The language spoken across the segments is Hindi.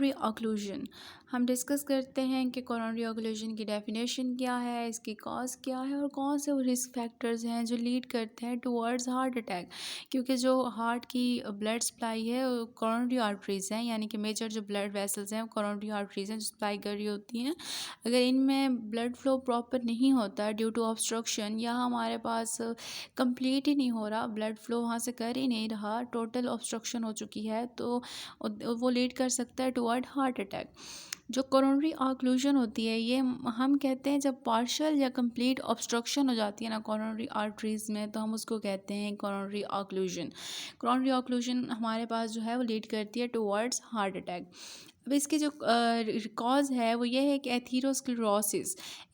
कोरोनरी ऑक्लूजन हम डिस्कस करते हैं कि कोरोनरी ऑक्लूजन की डेफिनेशन क्या है, इसकी कॉज क्या है और कौन से वो रिस्क फैक्टर्स हैं जो लीड करते हैं टुवर्ड्स हार्ट अटैक। क्योंकि जो हार्ट की ब्लड सप्लाई है वो कोरोनरी आर्टरीज़ हैं, यानी कि मेजर जो ब्लड वेसल्स हैं वो कोरोनरी आर्टरीज़ हैं जो सप्लाई कर रही होती हैं। अगर इनमें ब्लड फ्लो प्रॉपर नहीं होता ड्यू टू ऑब्स्ट्रक्शन या हमारे पास कंप्लीट ही नहीं हो रहा, ब्लड फ्लो वहाँ से कर ही नहीं रहा, टोटल ऑब्स्ट्रक्शन हो चुकी है, तो वो लीड कर सकता है टुवर्ड हार्ट अटैक। जो कोरोनरी ऑक्लूजन होती है ये हम कहते हैं जब पार्शियल या कंप्लीट ऑब्स्ट्रक्शन हो जाती है ना कोरोनरी आर्टरीज़ में, तो हम उसको कहते हैं कोरोनरी ऑक्लूजन। कोरोनरी ऑक्लूजन हमारे पास जो है वो लीड करती है टुवर्ड्स हार्ट अटैक। अब इसकी जो कॉज है वो ये है कि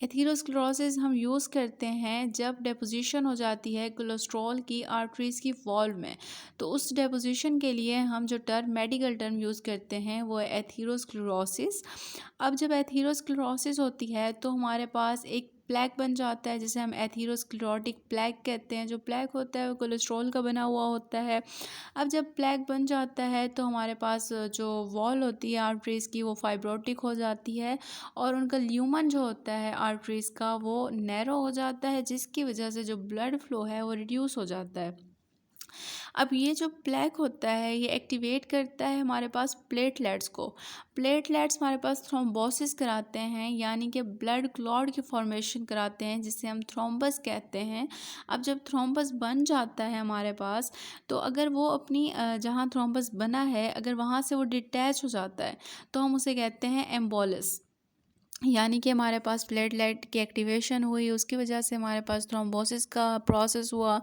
एथीरोस्क्लेरोसिस हम यूज़ करते हैं जब डेपोजिशन हो जाती है कोलेस्ट्रॉल की आर्टरीज़ की वॉल में। तो उस डेपोजिशन के लिए हम जो मेडिकल टर्म यूज़ करते हैं वो है एथीरोस्क्लेरोसिस। अब जब एथीरोस्क्लेरोसिस होती है तो हमारे पास एक प्लेक बन जाता है जिसे हम एथीरोस्क्लेरोटिक प्लेक कहते हैं। जो प्लेक होता है वो कोलेस्ट्रॉल का बना हुआ होता है। अब जब प्लेक बन जाता है तो हमारे पास जो वॉल होती है आर्टरीज़ की वो फाइब्रोटिक हो जाती है और उनका ल्यूमन जो होता है आर्टरीज़ का वो नैरो हो जाता है, जिसकी वजह से जो ब्लड फ्लो है वो रिड्यूस हो जाता है। अब ये जो प्लेक होता है ये एक्टिवेट करता है हमारे पास प्लेटलेट्स को। प्लेटलेट्स हमारे पास थ्रोम्बोसिस कराते हैं, यानी कि ब्लड क्लॉट की फॉर्मेशन कराते हैं जिसे हम थ्रोम्बस कहते हैं। अब जब थ्रोम्बस बन जाता है हमारे पास, तो अगर वो अपनी जहाँ थ्रोम्बस बना है अगर वहाँ से वो डिटैच हो जाता है तो हम उसे कहते हैं एम्बोलिस। यानी कि हमारे पास प्लेटलेट की एक्टिवेशन हुई, उसकी वजह से हमारे पास थ्रोम्बोसिस का प्रोसेस हुआ,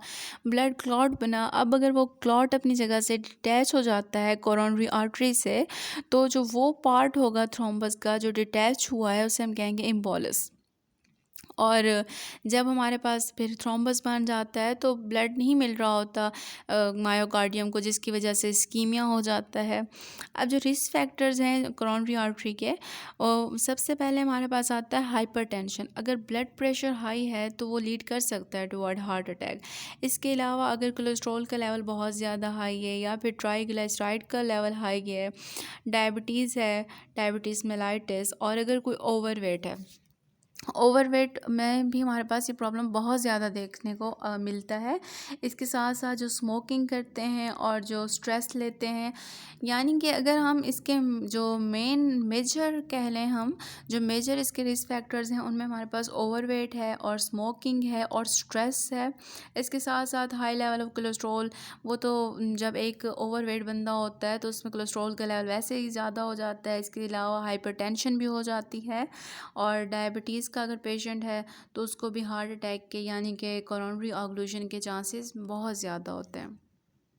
ब्लड क्लॉट बना। अब अगर वो क्लॉट अपनी जगह से डिटैच हो जाता है कोरोनरी आर्टरी से, तो जो वो पार्ट होगा थ्रोम्बस का जो डिटैच हुआ है उसे हम कहेंगे एम्बोलिस। और जब हमारे पास फिर थ्रोम्बस बन जाता है तो ब्लड नहीं मिल रहा होता मायोकार्डियम को, जिसकी वजह से इस्कीमिया हो जाता है। अब जो रिस्क फैक्टर्स हैं कोरोनरी आर्टरी के, सबसे पहले हमारे पास आता है हाइपरटेंशन। अगर ब्लड प्रेशर हाई है तो वो लीड कर सकता है टुवर्ड हार्ट अटैक। इसके अलावा अगर कोलेस्ट्रॉल का लेवल बहुत ज़्यादा हाई है या फिर ट्राइग्लिसराइड का लेवल हाई है, डायबिटीज़ है, डायबिटीज़ मेलाइटिस, और अगर कोई ओवरवेट है। ओवरवेट में भी हमारे पास ये प्रॉब्लम बहुत ज़्यादा देखने को मिलता है। इसके साथ साथ जो स्मोकिंग करते हैं और जो स्ट्रेस लेते हैं, यानी कि अगर हम इसके जो मेजर कह लें, हम जो मेजर इसके रिस्क फैक्टर्स हैं उनमें हमारे पास ओवरवेट है और स्मोकिंग है और स्ट्रेस है। इसके साथ साथ हाई लेवल ऑफ कोलेस्ट्रॉल, वो तो जब एक ओवरवेट बंदा होता है तो उसमें कोलेस्ट्रॉल का लेवल वैसे ही ज़्यादा हो जाता है। इसके अलावा हाइपरटेंशन भी हो जाती है, और डायबिटीज़ का अगर पेशेंट है तो उसको भी हार्ट अटैक के यानी कि कोरोनरी ऑक्लूजन के चांसेस बहुत ज़्यादा होते हैं।